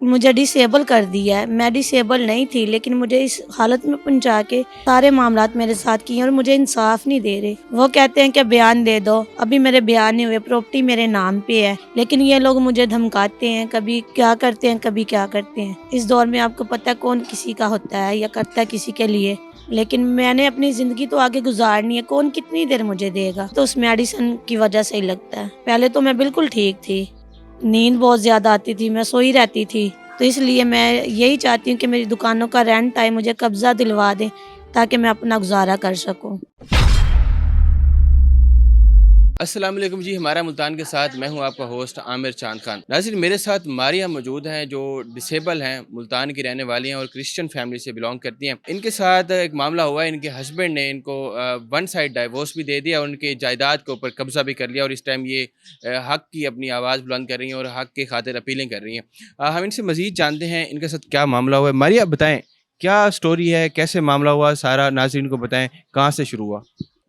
مجھے ڈسیبل کر دیا ہے. میں ڈسیبل نہیں تھی لیکن مجھے اس حالت میں پہنچا کے سارے معاملات میرے ساتھ کیے اور مجھے انصاف نہیں دے رہے. وہ کہتے ہیں کہ بیان دے دو, ابھی میرے بیان نہیں ہوئے, پراپرٹی میرے نام پہ ہے, لیکن یہ لوگ مجھے دھمکاتے ہیں, کبھی کیا کرتے ہیں کبھی کیا کرتے ہیں. اس دور میں آپ کو پتہ ہے کون کسی کا ہوتا ہے یا کرتا ہے کسی کے لیے, لیکن میں نے اپنی زندگی تو آگے گزارنی ہے. کون کتنی دیر مجھے دے گا؟ تو اس میڈیسن کی وجہ سے ہی لگتا ہے. پہلے تو میں بالکل ٹھیک تھی, نیند بہت زیادہ آتی تھی, میں سوئی رہتی تھی. تو اس لیے میں یہی چاہتی ہوں کہ میری دکانوں کا رینٹ آئے, مجھے قبضہ دلوا دیں تاکہ میں اپنا گزارا کر سکوں. السلام علیکم جی. ہمارا ملتان کے ساتھ میں ہوں آپ کا ہوسٹ عامر چاند خان. ناظرین, میرے ساتھ ماریہ موجود ہیں جو ڈسیبل ہیں, ملتان کی رہنے والی ہیں اور کرسچن فیملی سے بلانگ کرتی ہیں. ان کے ساتھ ایک معاملہ ہوا ہے, ان کے ہسبینڈ نے ان کو ون سائڈ ڈائیورس بھی دے دیا اور ان کی جائیداد کے اوپر قبضہ بھی کر لیا, اور اس ٹائم یہ حق کی اپنی آواز بلند کر رہی ہیں اور حق کی خاطر اپیلیں کر رہی ہیں. ہم ان سے مزید جانتے ہیں ان کے ساتھ کیا معاملہ ہوا ہے. ماریہ, بتائیں کیا سٹوری ہے, کیسے معاملہ ہوا سارا, ناظرین کو بتائیں کہاں سے شروع ہوا.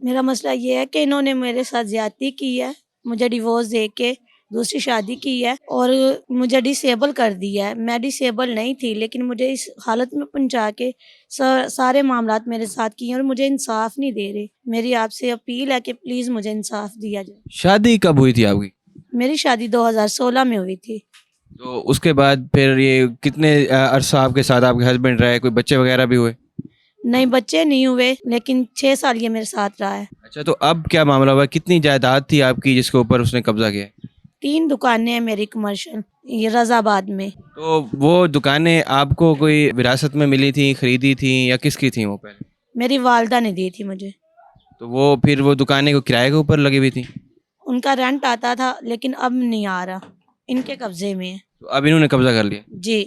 میرا مسئلہ یہ ہے کہ انہوں نے میرے ساتھ زیادتی کی ہے, مجھے ڈیورس دے کے دوسری شادی کی ہے اور مجھے ڈسیبل کر دیا ہے. میں ڈسیبل نہیں تھی لیکن مجھے اس حالت میں پہنچا کے سارے معاملات میرے ساتھ کیے اور مجھے انصاف نہیں دے رہے. میری آپ سے اپیل ہے کہ پلیز مجھے انصاف دیا جائے. شادی کب ہوئی تھی آپ کی؟ میری شادی 2016 میں ہوئی تھی. تو اس کے بعد پھر یہ کتنے عرصہ آپ کے ساتھ آپ کے ہسبینڈ رہے, کوئی بچے وغیرہ بھی ہوئے؟ نہیں, بچے نہیں ہوئے لیکن 6 سال یہ میرے ساتھ رہا ہے. اچھا, تو اب کیا معاملہ ہوا, کتنی جائیداد تھی آپ کی جس کے اوپر اس نے قبضہ کیا؟ 3 دکانیں ہیں میری کمرشل, یہ رضا آباد میں. تو وہ دکانیں آپ کو کوئی وراثت میں ملی تھیں, خریدی تھیں یا کس کی تھیں وہ پہلے؟ میری والدہ نے دی تھی مجھے. تو وہ پھر وہ دکانیں کو کرائے کے اوپر لگی ہوئی تھیں؟ ان کا رینٹ آتا تھا لیکن اب نہیں آ رہا, ان کے قبضے میں ہے. تو اب انہوں نے قبضہ کر لیا؟ جی.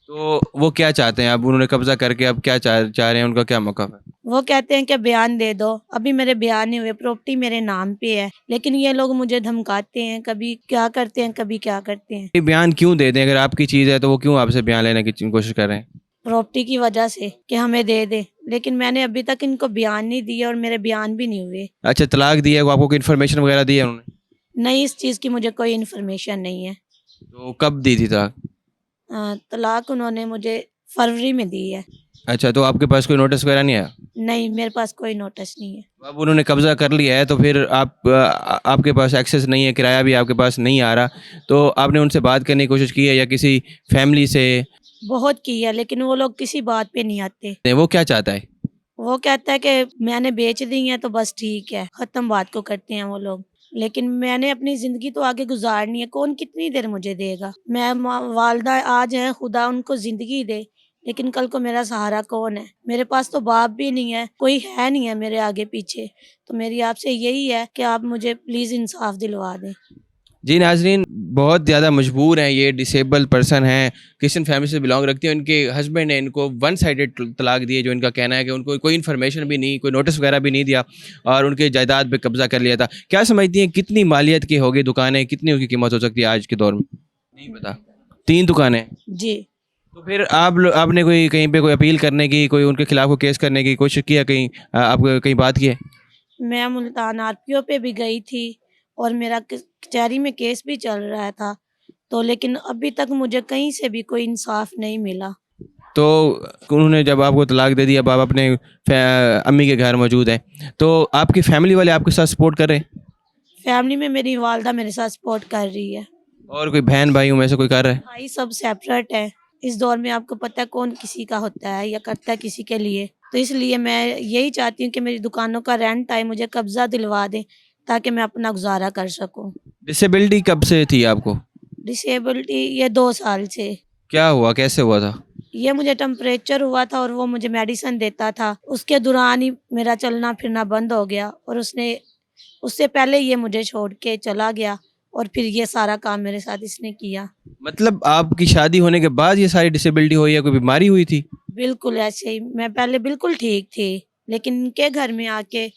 تو وہ کیا چاہتے ہیں, اب انہوں نے قبضہ کر کے اب کیا چاہ رہے ہیں, ان کا کیا موقف ہے؟ وہ کہتے ہیں کہ بیان دے دو, ابھی میرے بیان نہیں ہوئے, پراپرٹی میرے نام پہ ہے, لیکن یہ لوگ مجھے دھمکاتے ہیں, کبھی کیا کرتے ہیں کبھی کیا کرتے ہیں. یہ بیان کیوں دے دیں, اگر آپ کی چیز ہے تو وہ کیوں آپ سے بیان لینے کی کوشش کر رہے ہیں؟ پراپرٹی کی وجہ سے کہ ہمیں دے دے, لیکن میں نے ابھی تک ان کو بیان نہیں دیا اور میرے بیان بھی نہیں ہوئے. اچھا, طلاق دی ہے, آپ کو کوئی انفارمیشن وغیرہ دی ہے انہوں نے؟ نہیں, اس چیز کی مجھے کوئی انفارمیشن نہیں ہے. تو کب دی تھی طلاق؟ طلاق انہوں نے مجھے فروری میں دی ہے. اچھا, تو آپ کے پاس کوئی نوٹس وغیرہ نہیں آیا؟ نہیں, میرے پاس کوئی نوٹس نہیں ہے. اب انہوں نے قبضہ کر لیا ہے تو پھر آپ کے پاس ایکسیس نہیں ہے, کرایہ بھی آپ کے پاس نہیں آ رہا, تو آپ نے ان سے بات کرنے کی کوشش کی ہے یا کسی فیملی سے؟ بہت کی ہے لیکن وہ لوگ کسی بات پہ نہیں آتے. وہ کیا چاہتا ہے؟ وہ کہتا ہے کہ میں نے بیچ دی ہیں تو بس ٹھیک ہے, ختم بات کو کرتے ہیں وہ لوگ. لیکن میں نے اپنی زندگی تو آگے گزارنی ہے, کون کتنی دیر مجھے دے گا؟ میں والدہ آج ہیں, خدا ان کو زندگی دے, لیکن کل کو میرا سہارا کون ہے؟ میرے پاس تو باپ بھی نہیں ہے, کوئی ہے نہیں ہے میرے آگے پیچھے. تو میری آپ سے یہی ہے کہ آپ مجھے پلیز انصاف دلوا دیں. جی ناظرین, بہت زیادہ مجبور ہیں, یہ ڈسیبل پرسن ہیں, کرسچن فیملی سے بلانگ رکھتی ہیں. ان کے ہسبینڈ نے ان کو ون سائیڈڈ طلاق دی ہے, جو ان کا کہنا ہے کہ ان کو کوئی انفارمیشن بھی نہیں, کوئی نوٹس وغیرہ بھی نہیں دیا اور ان کے جائیداد پہ قبضہ کر لیا تھا. کیا سمجھتی ہیں کتنی مالیت کی ہوگی دکانیں, کتنی ان کی قیمت ہو سکتی ہے آج کے دور میں؟ نہیں پتا. 3 دکانیں؟ جی. تو پھر آپ نے کوئی کہیں پہ کوئی اپیل کرنے کی, کوئی ان کے خلاف کوئی کیس کرنے کی کوشش کیا, کہیں آپ کہیں بات کی ہے؟ میں ملتان RPO پہ بھی گئی تھی اور میرا کچہری میں کیس بھی چل رہا تھا, تو لیکن ابھی تک مجھے کہیں سے بھی کوئی انصاف نہیں ملا. تو انہوں نے جب آپ کو طلاق دے دی, اب آپ اپنے امی کے گھر موجود ہیں, تو آپ کی فیملی والے آپ کے ساتھ سپورٹ کر رہے ہیں؟ فیملی میں میری والدہ میرے ساتھ سپورٹ کر رہی ہے. اور کوئی بہن بھائیوں میں سے کوئی کر رہا ہے؟ بھائی سب سیپریٹ ہے. اس دور میں آپ کو پتہ ہے کون کسی کا ہوتا ہے یا کرتا ہے کسی کے لیے. تو اس لیے میں یہی چاہتی ہوں کہ میری دکانوں کا رینٹ آئے, مجھے قبضہ دلوا دیں تاکہ میں اپنا گزارا کر سکوں. ڈسیبلٹی کب سے تھی آپ کو؟ ڈسیبلٹی یہ 2 سال سے. کیا ہوا, کیسے ہوا تھا؟ یہ مجھے ٹمپریچر ہوا تھا اور وہ مجھے میڈیسن دیتا تھا, اس کے دوران ہی میرا چلنا پھرنا بند ہو گیا, اور اس سے پہلے یہ مجھے چھوڑ کے چلا گیا, اور پھر یہ سارا کام میرے ساتھ اس نے کیا. مطلب آپ کی شادی ہونے کے بعد یہ ساری ڈسیبلٹی ہوئی ہے, کوئی بیماری ہوئی تھی؟ بالکل ایسے ہی, میں پہلے بالکل ٹھیک تھی, لیکن ان کے گھر میں آ کے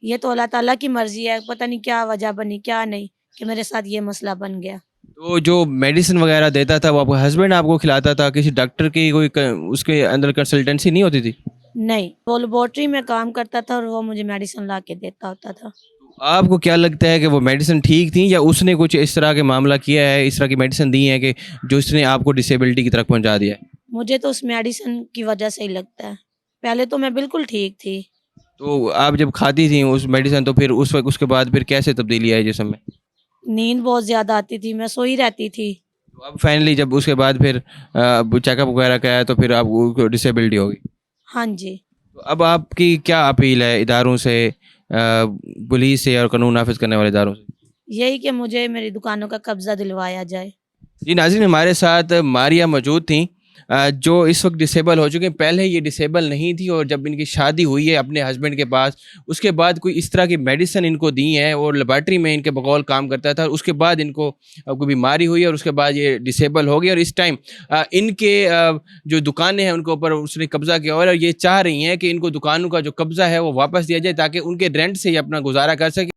یہ تو اللہ تعالیٰ کی مرضی ہے, پتہ نہیں کیا وجہ بنی کیا نہیں کہ میرے ساتھ یہ مسئلہ بن گیا. تو جو میڈیسن وغیرہ دیتا تھا وہ آپ کا ہسبینڈ آپ کو کھلاتا تھا, کسی ڈاکٹر کی کوئی اس کے اندر کنسلٹنسی نہیں ہوتی تھی؟ نہیں, وہ لیبارٹری میں کام کرتا تھا اور وہ مجھے میڈیسن لا کے دیتا ہوتا تھا. آپ کو کیا لگتا ہے کہ وہ میڈیسن ٹھیک تھیں یا اس نے کچھ اس طرح کے معاملہ کیا ہے, اس طرح کی میڈیسن دی ہیں کہ جو اس نے آپ کو ڈسیبلٹی کی طرف پہنچا دیا ہے؟ مجھے تو اس میڈیسن کی وجہ سے ہی لگتا ہے. پہلے تو میں بالکل ٹھیک تھی. تو آپ جب کھاتی تھیں اس میڈیسن تو پھر اس وقت اس کے بعد پھر کیسے تبدیلی آئی جسم میں؟ نیند بہت زیادہ آتی تھی, میں سوئی رہتی تھی. تو اب فائنلی جب اس کے بعد پھر چیک اپ وغیرہ کرایا تو پھر آپ کو ڈسیبلٹی ہوگی. ہاں جی. تو اب آپ کی کیا اپیل ہے اداروں سے, پولیس سے اور قانون نافذ کرنے والے اداروں سے؟ یہی کہ مجھے میری دکانوں کا قبضہ دلوایا جائے. جی ناظرین, ہمارے ساتھ ماریہ موجود تھیں جو اس وقت ڈسیبل ہو چکے ہیں. پہلے یہ ڈسیبل نہیں تھی اور جب ان کی شادی ہوئی ہے اپنے ہسبینڈ کے پاس, اس کے بعد کوئی اس طرح کی میڈیسن ان کو دی ہیں اور لیبارٹری میں ان کے بقول کام کرتا تھا. اس کے بعد ان کو کوئی بیماری ہوئی اور اس کے بعد یہ ڈسیبل ہو گئی اور اس ٹائم ان کے جو دکانیں ہیں ان کے اوپر اس نے قبضہ کیا اور یہ چاہ رہی ہیں کہ ان کو دکانوں کا جو قبضہ ہے وہ واپس دیا جائے تاکہ ان کے رینٹ سے یہ اپنا گزارا کر سکے.